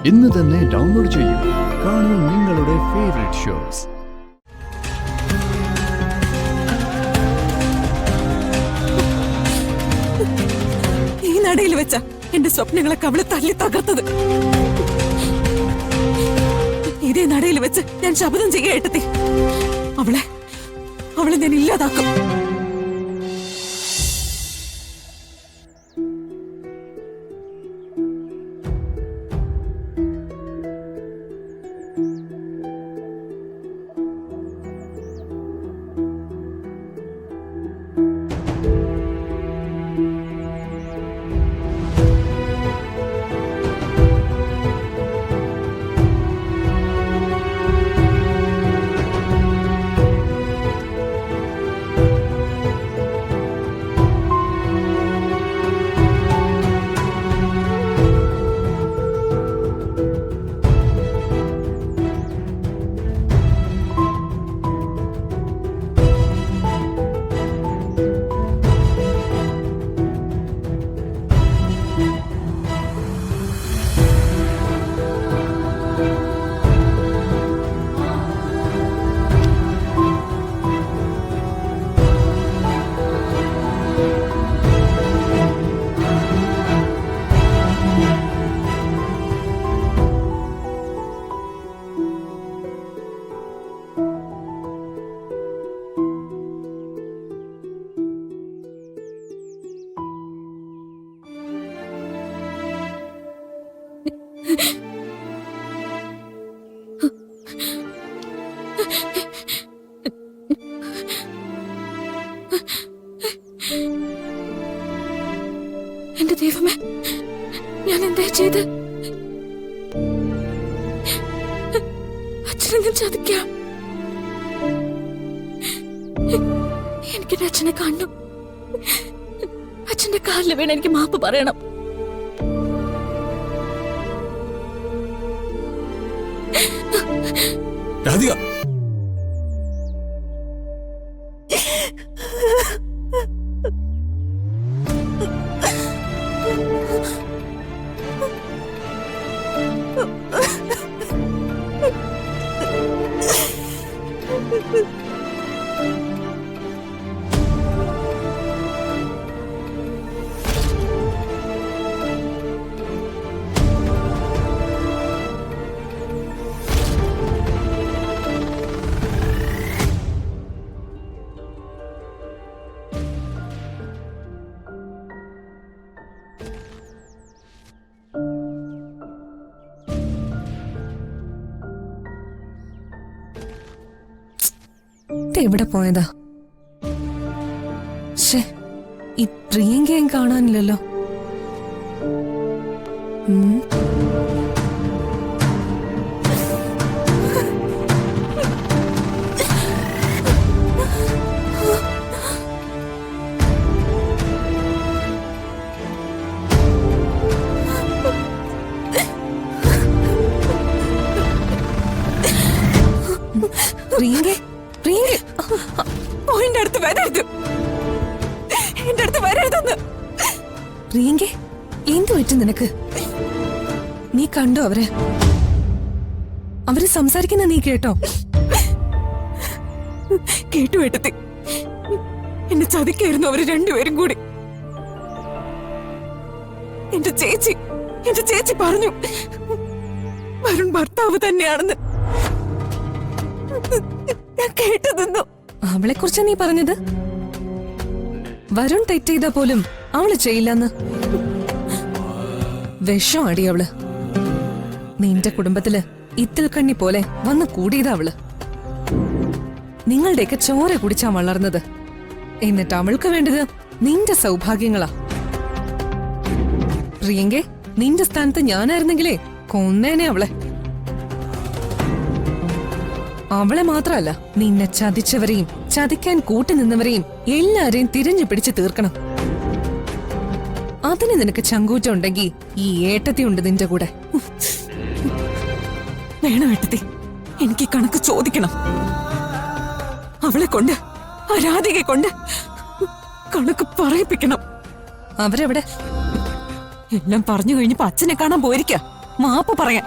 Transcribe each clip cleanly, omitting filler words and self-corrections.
ഇന്ന് തന്നെ ഡൗൺലോഡ് ചെയ്യൂ. കാണൂ നിങ്ങളുടെ ഫേവറേറ്റ് ഷോസ്. ഈ നടയിൽ വെച്ച എന്റെ സ്വപ്നങ്ങളൊക്കെ അവളെ തല്ലി തകർത്തത്. ഇതേ നടയിൽ വെച്ച് ഞാൻ ശപഥം ചെയ്യാ ഏട്ടത്തി, അവളെ ഞാൻ ഇല്ലാതാക്കും. എന്റെ ദൈവമേ, ഞാൻ എന്താ ചെയ്ത്? അച്ഛനെ ഞാൻ ചതിക്കാം. എനിക്കെന്റെ അച്ഛനെ കാണണം. അച്ഛന്റെ കാലിൽ വീണ് എനിക്ക് മാപ്പ് പറയണം. രാധിക, എവിടെ പോയതാ? ഈ പ്രിയങ്കയും കാണാനില്ലല്ലോ. പ്രിയങ്കേ, എന്റെ അടുത്ത് വരരുത്, എന്റെ അടുത്ത് വരരുതെന്ന്. പ്രിയങ്കേ, എന്തു പറ്റും നിനക്ക്? നീ കണ്ടോ അവര് സംസാരിക്കുന്ന നീ കേട്ടോ? കേട്ടു ഏട്ടത്തി, എന്നെ ചതിക്കായിരുന്നു അവര് രണ്ടുപേരും കൂടി. എന്റെ ചേച്ചി പറഞ്ഞു വരുൺ ഭർത്താവ് തന്നെയാണെന്ന്. ഞാൻ കേട്ടു നിന്നു. അവളെ കുറിച്ച് നീ പറഞ്ഞത്? വരുൺ തെറ്റ് ചെയ്താ പോലും അവള് ചെയ്യില്ലെന്ന്. വിഷം അടി അവള്. നിന്റെ കുടുംബത്തില് ഇത്തിൽ കണ്ണി പോലെ വന്ന് കൂടിയതാ അവള്. നിങ്ങളുടെയൊക്കെ ചോര കുടിച്ചാ വളർന്നത്. എന്നിട്ട് അവൾക്ക് വേണ്ടത് നിന്റെ സൗഭാഗ്യങ്ങളാ. പ്രിയങ്കെ, നിന്റെ സ്ഥാനത്ത് ഞാനായിരുന്നെങ്കിലേ കൊന്നേനെ അവളെ. അവളെ മാത്രല്ല, നിന്നെ ചതിച്ചവരെയും ചതിക്കാൻ കൂട്ടുനിന്നവരെയും എല്ലാരെയും തിരഞ്ഞു പിടിച്ച് തീർക്കണം. അതിന് നിനക്ക് ചങ്കൂറ്റം ഉണ്ടെങ്കിൽ ഈ ഏട്ടത്തി ഉണ്ട് നിന്റെ കൂടെ. വേണം ഏട്ടത്തി, എനിക്ക് കണക്ക് ചോദിക്കണം. അവളെ കൊണ്ട്, ആ രാധികയെ കൊണ്ട് കണക്ക് പറയിപ്പിക്കണം. അവരെവിടെ? എല്ലാം പറഞ്ഞു കഴിഞ്ഞപ്പോ അച്ഛനെ കാണാൻ പോയിരിക്ക. മാപ്പ് പറയാൻ.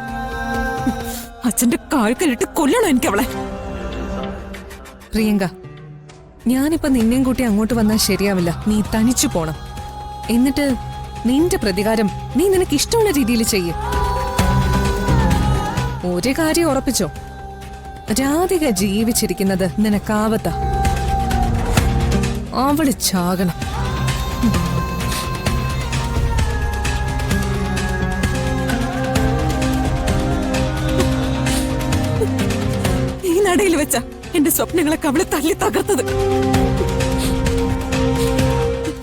അച്ഛന്റെ കാൽക്കലിട്ട് കൊല്ലണം എനിക്ക് അവളെ. പ്രിയങ്ക, ഞാനിപ്പോ നിന്നെയും കൂട്ടി അങ്ങോട്ട് വന്നാൽ ശരിയാവില്ല. നീ തനിച്ചു പോണം. എന്നിട്ട് നിന്റെ പ്രതികാരം നീ നിനക്ക് ഇഷ്ടമുള്ള രീതിയിൽ ചെയ്യ്. ഒരു കാര്യം ഉറപ്പിച്ചോ, രാധിക ജീവിച്ചിരിക്കുന്നത് നിനക്കാവത്ത. അവള് ചാകണം. ഈ നടയിൽ വെച്ച എന്റെ സ്വപ്നങ്ങളൊക്കെ അവളെ തല്ലി തകർത്തത്.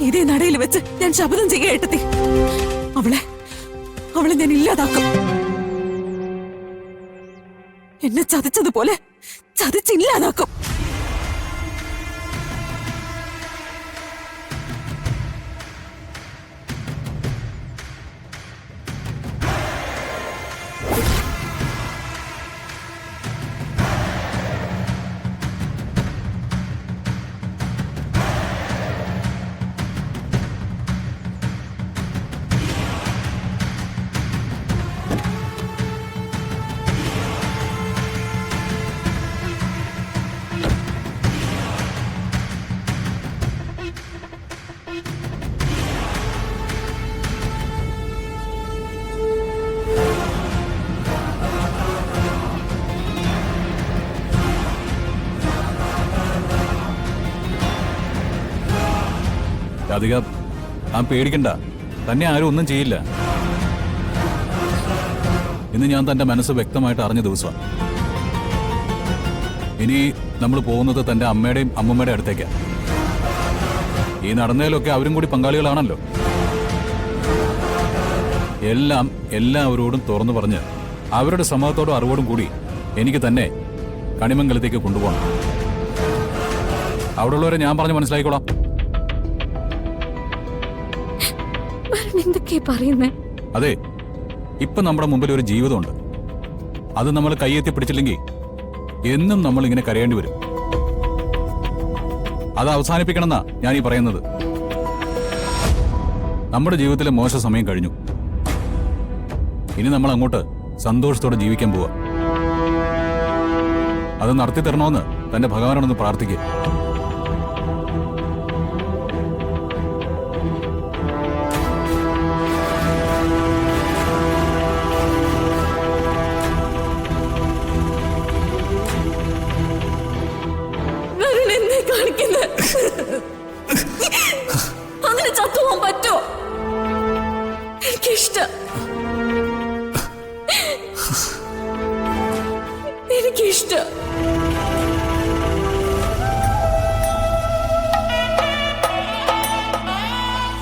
ഇതേ നടയിൽ വെച്ച് ഞാൻ ശപഥം ചെയ്യാ ഏട്ടത്തി, അവളെ ഞാൻ ഇല്ലാതാക്കും. എന്നെ ചതിച്ചതുപോലെ ചതിച്ചില്ലാതാക്കും. രാധിക, താൻ പേടിക്കണ്ട. തന്നെ ആരും ഒന്നും ചെയ്യില്ല. ഇന്ന് ഞാൻ തന്റെ മനസ്സ് വ്യക്തമായിട്ട് അറിഞ്ഞ ദിവസമാണ്. ഇനി നമ്മൾ പോകുന്നത് തന്റെ അമ്മയുടെയും അമ്മമ്മയുടെ അടുത്തേക്കാണ്. ഈ നടന്നതിലൊക്കെ അവരും കൂടി പങ്കാളികളാണല്ലോ. എല്ലാം എല്ലാവരോടും തുറന്നു പറഞ്ഞ് അവരുടെ സമ്മതത്തോടും അറിവോടും കൂടി എനിക്ക് തന്നെ കണിമംഗലത്തേക്ക് കൊണ്ടുപോകണം. അവിടെയുള്ളവരെ ഞാൻ പറഞ്ഞ് മനസ്സിലാക്കിക്കോളാം. അതെ, ഇപ്പൊ നമ്മുടെ മുമ്പിൽ ഒരു ജീവിതമുണ്ട്. അത് നമ്മൾ കൈയെത്തി പിടിച്ചില്ലെങ്കിൽ എന്നും നമ്മൾ ഇങ്ങനെ കരയേണ്ടി വരും. അത് അവസാനിപ്പിക്കണമെന്നാ ഞാൻ ഈ പറയുന്നത്. നമ്മുടെ ജീവിതത്തിലെ മോശ സമയം കഴിഞ്ഞു. ഇനി നമ്മൾ അങ്ങോട്ട് സന്തോഷത്തോടെ ജീവിക്കാൻ പോവാ. അത് നടത്തി തരണമെന്ന് തന്റെ ഭഗവാനോടൊന്ന് പ്രാർത്ഥിക്കുക. അങ്ങനെ ചത്തുപോകാൻ പറ്റോ? എനിക്കിഷ്ടം.